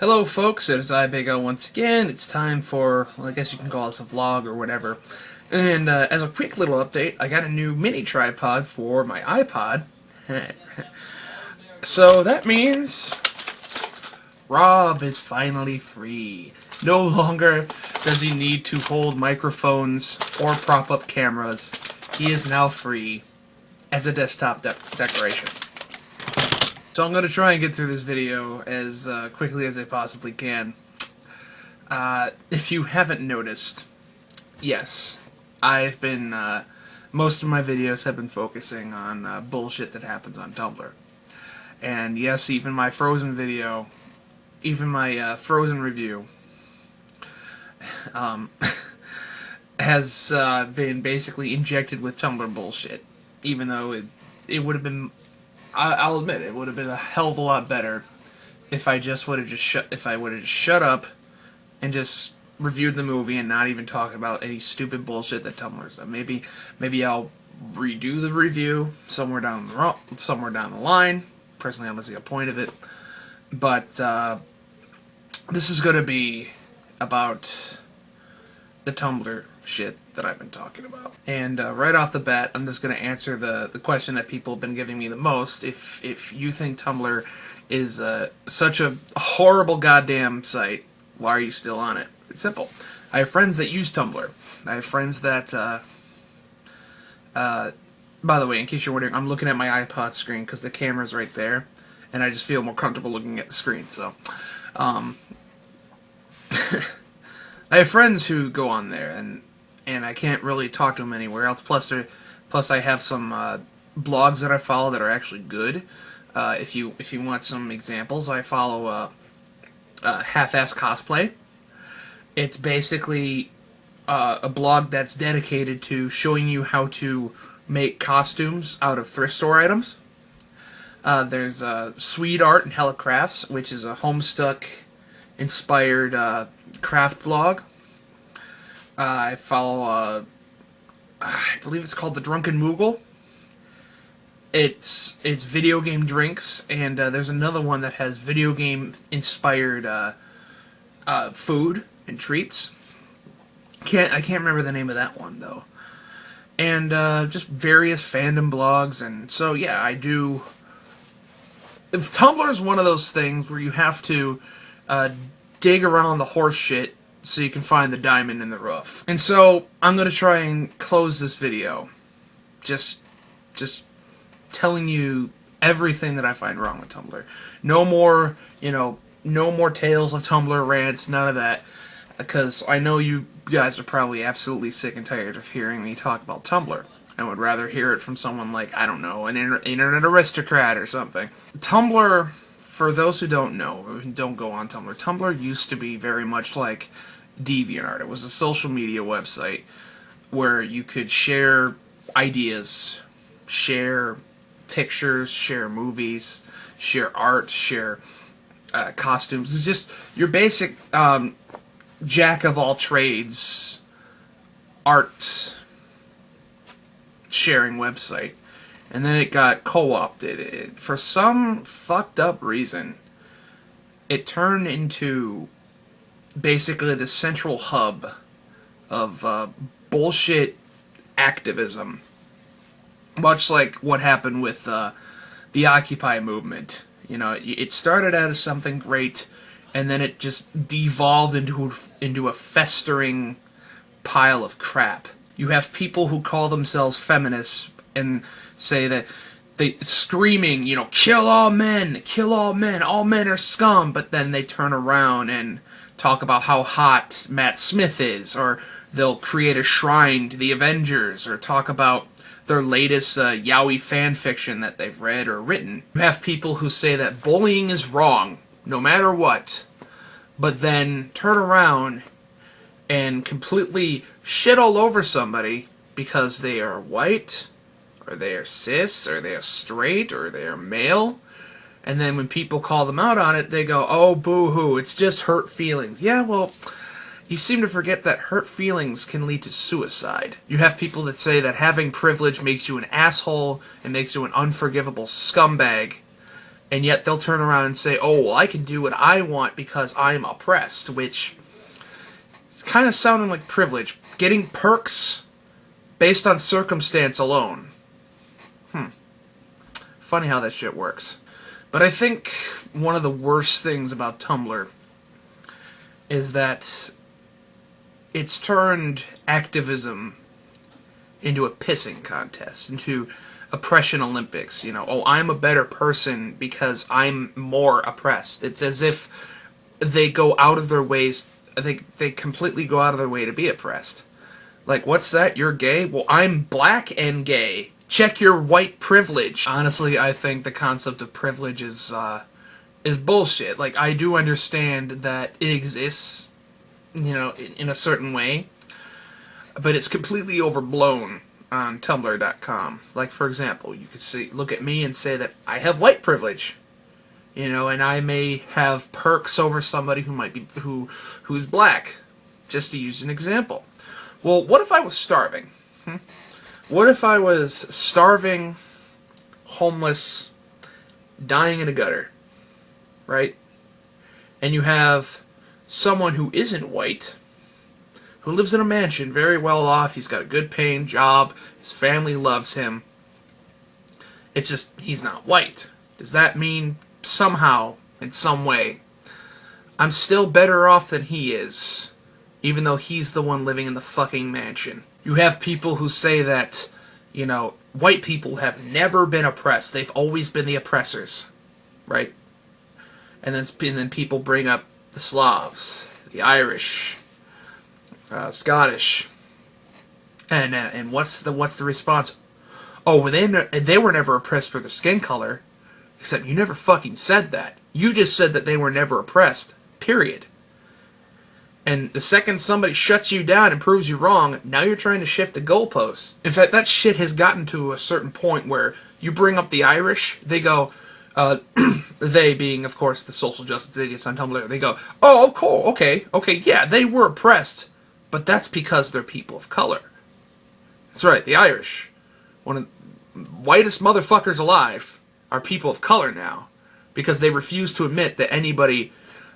Hello folks, it is I, BigAl once again. It's time for, well, I guess you can call this a vlog or whatever. And as a quick little update, I got a new mini tripod for my iPod. So that means Rob is finally free. No longer does he need to hold microphones or prop up cameras. He is now free as a desktop decoration. So I'm going to try and get through this video as quickly as I possibly can. If you haven't noticed, yes, I've been, most of my videos have been focusing on bullshit that happens on Tumblr. And yes, even my Frozen video, even my Frozen review, has been basically injected with Tumblr bullshit. Even though it would have been, I'll admit, it would have been a hell of a lot better if I just would have just shut up and just reviewed the movie and not even talk about any stupid bullshit that Tumblr's done. Maybe I'll redo the review somewhere down the line. Personally, I don't see a point of it, but this is going to be about the Tumblr shit that I've been talking about. And right off the bat, I'm just going to answer the question that people have been giving me the most. If you think Tumblr is such a horrible goddamn site, why are you still on it? It's simple. I have friends that use Tumblr. I have friends that, by the way, in case you're wondering, I'm looking at my iPod screen because the camera's right there, and I just feel more comfortable looking at the screen, so, I have friends who go on there, and I can't really talk to them anywhere else. Plus I have some blogs that I follow that are actually good. If you want some examples, I follow Half-Ass Cosplay. It's basically a blog that's dedicated to showing you how to make costumes out of thrift store items. There's Sweet Art and Hella Crafts, which is a Homestuck-inspired craft blog. I follow, I believe it's called The Drunken Moogle. It's video game drinks, and there's another one that has video game inspired food and treats. I can't remember the name of that one though. And just various fandom blogs, and so yeah, I do. If Tumblr is one of those things where you have to dig around the horse shit so you can find the diamond in the rough. And so I'm gonna try and close this video just telling you everything that I find wrong with Tumblr. No more, no more tales of Tumblr rants, none of that. Because I know you guys are probably absolutely sick and tired of hearing me talk about Tumblr. I would rather hear it from someone like, I don't know, an internet aristocrat or something. Tumblr, for those who don't know, or who don't go on Tumblr, Tumblr used to be very much like DeviantArt. It was a social media website where you could share ideas, share pictures, share movies, share art, share costumes. It's just your basic jack of all trades art sharing website. And then it got co-opted. For some fucked up reason, it turned into basically the central hub of bullshit activism. Much like what happened with the Occupy movement. It started out as something great, and then it just devolved into a festering pile of crap. You have people who call themselves feminists and say that they screaming, kill all men, all men are scum, but then they turn around and talk about how hot Matt Smith is, or they'll create a shrine to the Avengers, or talk about their latest yaoi fan fiction that they've read or written. You have people who say that bullying is wrong, no matter what, but then turn around and completely shit all over somebody because they are white, or they are cis, or they are straight, or they are male. And then when people call them out on it, they go, oh, boo-hoo, it's just hurt feelings. Yeah, well, you seem to forget that hurt feelings can lead to suicide. You have people that say that having privilege makes you an asshole and makes you an unforgivable scumbag. And yet they'll turn around and say, oh, well, I can do what I want because I'm oppressed, which is kind of sounding like privilege. Getting perks based on circumstance alone. Funny how that shit works. But I think one of the worst things about Tumblr is that it's turned activism into a pissing contest, into oppression Olympics. You know, oh, I'm a better person because I'm more oppressed. It's as if they go out of their ways, they completely go out of their way to be oppressed. Like, what's that? You're gay? Well, I'm black and gay. Check your white privilege. Honestly, I think the concept of privilege is bullshit. Like, I do understand that it exists, you know, in a certain way, but it's completely overblown on Tumblr.com. Like, for example, you could look at me and say that I have white privilege, you know, and I may have perks over somebody who might be who's black, just to use an example. Well, what if I was starving? What if I was starving, homeless, dying in a gutter, right? And you have someone who isn't white, who lives in a mansion, very well off, he's got a good paying job, his family loves him. It's just, he's not white. Does that mean somehow, in some way, I'm still better off than he is, even though he's the one living in the fucking mansion? You have people who say that, you know, white people have never been oppressed. They've always been the oppressors, right? And then people bring up the Slavs, the Irish, Scottish, and what's the response? Oh, they were never oppressed for their skin color, except you never fucking said that. You just said that they were never oppressed. Period. And the second somebody shuts you down and proves you wrong, now you're trying to shift the goalposts. In fact, that shit has gotten to a certain point where you bring up the Irish, they go, they being, of course, the social justice idiots on Tumblr, they go, oh, cool, okay, yeah, they were oppressed, but that's because they're people of color. That's right, the Irish, one of the whitest motherfuckers alive, are people of color now, because they refuse to admit that anybody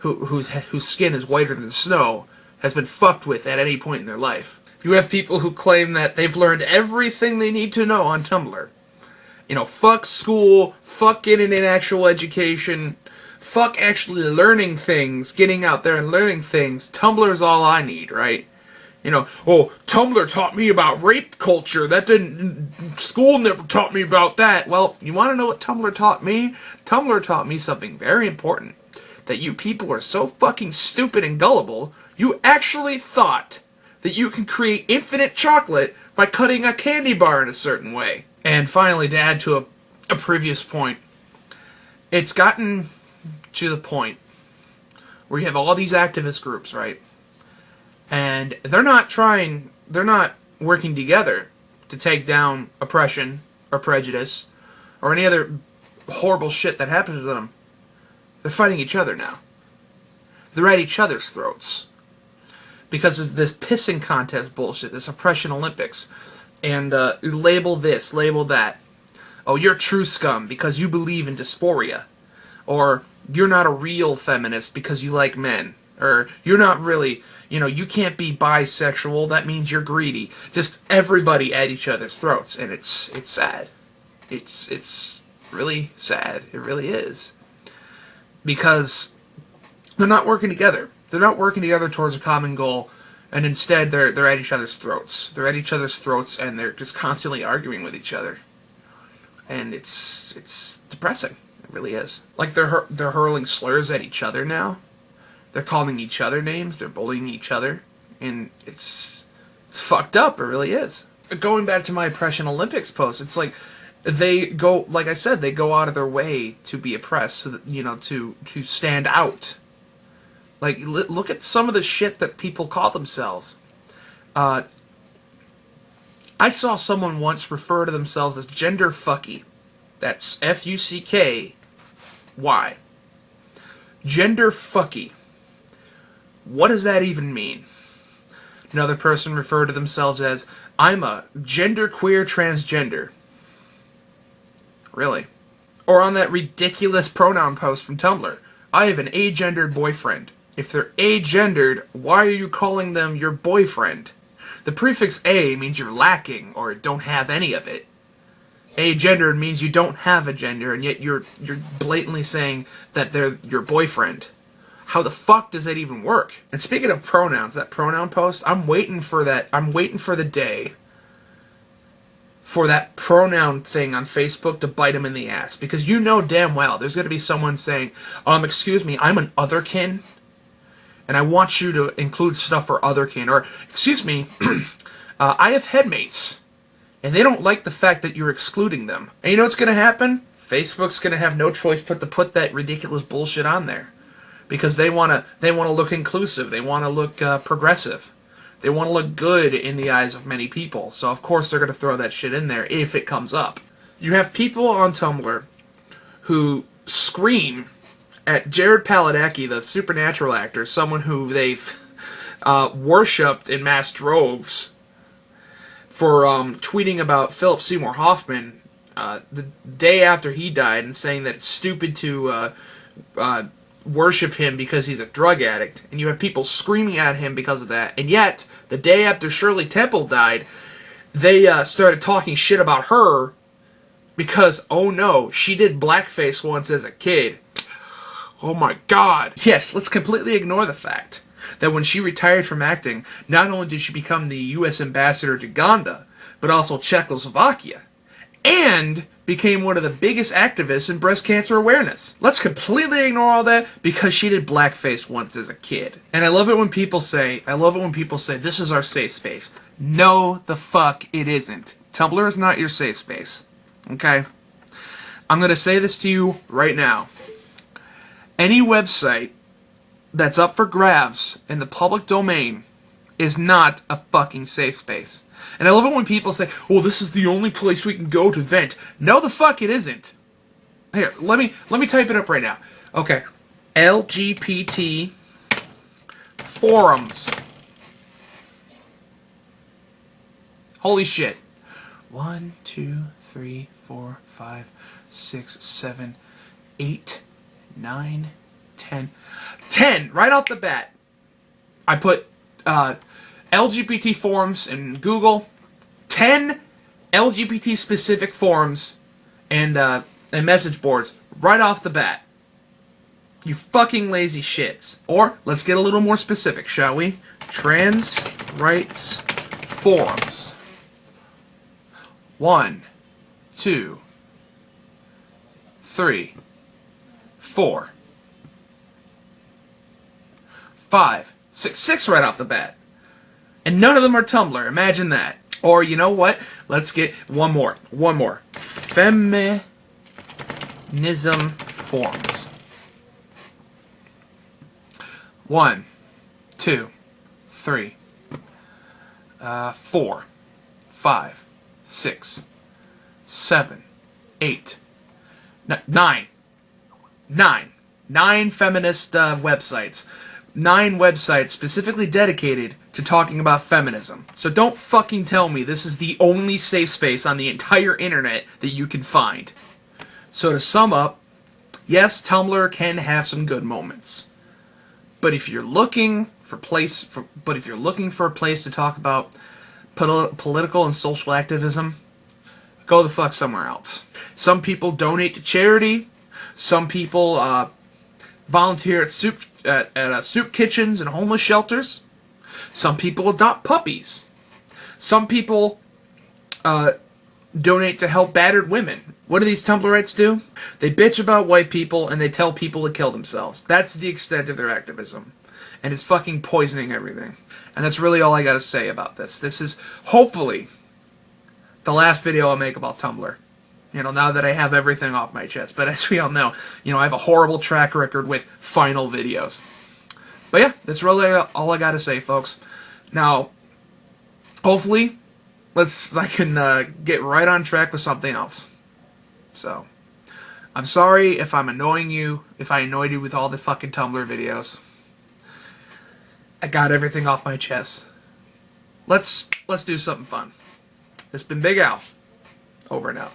whose skin is whiter than the snow has been fucked with at any point in their life. You have people who claim that they've learned everything they need to know on Tumblr. You know, fuck school, fuck getting an actual education, fuck actually learning things, getting out there and learning things. Tumblr's all I need, right? You know, oh, Tumblr taught me about rape culture. School never taught me about that. Well, you want to know what Tumblr taught me? Tumblr taught me something very important. That you people are so fucking stupid and gullible, you actually thought that you can create infinite chocolate by cutting a candy bar in a certain way. And finally, to add to a previous point, it's gotten to the point where you have all these activist groups, right? And they're not working together to take down oppression or prejudice or any other horrible shit that happens to them. They're fighting each other now. They're at each other's throats. Because of this pissing contest bullshit, this oppression Olympics. And label this, label that. Oh, you're true scum because you believe in dysphoria. Or, you're not a real feminist because you like men. Or, you're not really, you know, you can't be bisexual, that means you're greedy. Just everybody at each other's throats. And it's sad. It's really sad. It really is. Because they're not working together. They're not working together towards a common goal, and instead they're at each other's throats. They're at each other's throats, and they're just constantly arguing with each other. And it's depressing. It really is. Like they're hurling slurs at each other now. They're calling each other names. They're bullying each other, and it's fucked up. It really is. Going back to my Oppression Olympics post, it's like. They go, like I said, they go out of their way to be oppressed, so that, you know, to stand out. Like, look at some of the shit that people call themselves. I saw someone once refer to themselves as gender fucky. That's F-U-C-K-Y. Gender fucky. What does that even mean? Another person referred to themselves as, I'm a genderqueer transgender. Really? Or on that ridiculous pronoun post from Tumblr. I have an agendered boyfriend. If they're agendered, why are you calling them your boyfriend? The prefix a means you're lacking or don't have any of it. Agendered means you don't have a gender, and yet you're blatantly saying that they're your boyfriend. How the fuck does that even work? And speaking of pronouns, that pronoun post, I'm waiting for that. I'm waiting for the day for that pronoun thing on Facebook to bite him in the ass. Because you know damn well there's going to be someone saying, excuse me, I'm an otherkin, and I want you to include stuff for otherkin. Or, excuse me, I have headmates, and they don't like the fact that you're excluding them. And you know what's going to happen? Facebook's going to have no choice but to put that ridiculous bullshit on there. Because they want to look inclusive. They want to look progressive. They want to look good in the eyes of many people. So of course they're going to throw that shit in there if it comes up. You have people on Tumblr who scream at Jared Padalecki, the supernatural actor, someone who they've worshipped in mass droves, for tweeting about Philip Seymour Hoffman the day after he died and saying that it's stupid to worship him because he's a drug addict. And you have people screaming at him because of that. And yet, the day after Shirley Temple died, they started talking shit about her because, oh no, she did blackface once as a kid. Oh my god. Yes, let's completely ignore the fact that when she retired from acting, not only did she become the U.S. ambassador to Uganda, but also Czechoslovakia, and became one of the biggest activists in breast cancer awareness. Let's completely ignore all that because she did blackface once as a kid. And I love it when people say, this is our safe space. No, the fuck it isn't. Tumblr is not your safe space. Okay? I'm going to say this to you right now. Any website that's up for grabs in the public domain is not a fucking safe space. And I love it when people say, "Oh, this is the only place we can go to vent." No, the fuck it isn't. Here, let me type it up right now. Okay, LGBT forums. Holy shit! 1, 2, 3, 4, 5, 6, 7, 8, 9, 10. 10 right off the bat. I put LGBT forums in Google. 10 LGBT specific forums and message boards right off the bat. You fucking lazy shits. Or let's get a little more specific, shall we? Trans rights forums. 1, 2, 3, 4, 5, 6. 6 right off the bat. And none of them are Tumblr. Imagine that. Or, you know what? Let's get one more. Feminism forums. 1, 2, 3, 4, 5, 6, 7, 8, 9. 9 feminist websites. 9 websites specifically dedicated to talking about feminism. So don't fucking tell me this is the only safe space on the entire internet that you can find. So to sum up, yes, Tumblr can have some good moments. But if you're looking for a place to talk about political and social activism, go the fuck somewhere else. Some people donate to charity. Some people volunteer at soup kitchens and homeless shelters. Some people adopt puppies. Some people donate to help battered women. What do these Tumblrites do? They bitch about white people and they tell people to kill themselves. That's the extent of their activism. And it's fucking poisoning everything. And that's really all I gotta say about this. This is hopefully the last video I'll make about Tumblr. You know, now that I have everything off my chest. But as we all know, you know, I have a horrible track record with final videos. But yeah, that's really all I gotta say, folks. Now, hopefully, I can get right on track with something else. So, I'm sorry if I'm annoying you, if I annoyed you with all the fucking Tumblr videos. I got everything off my chest. Let's do something fun. This has been Big Al. Over and out.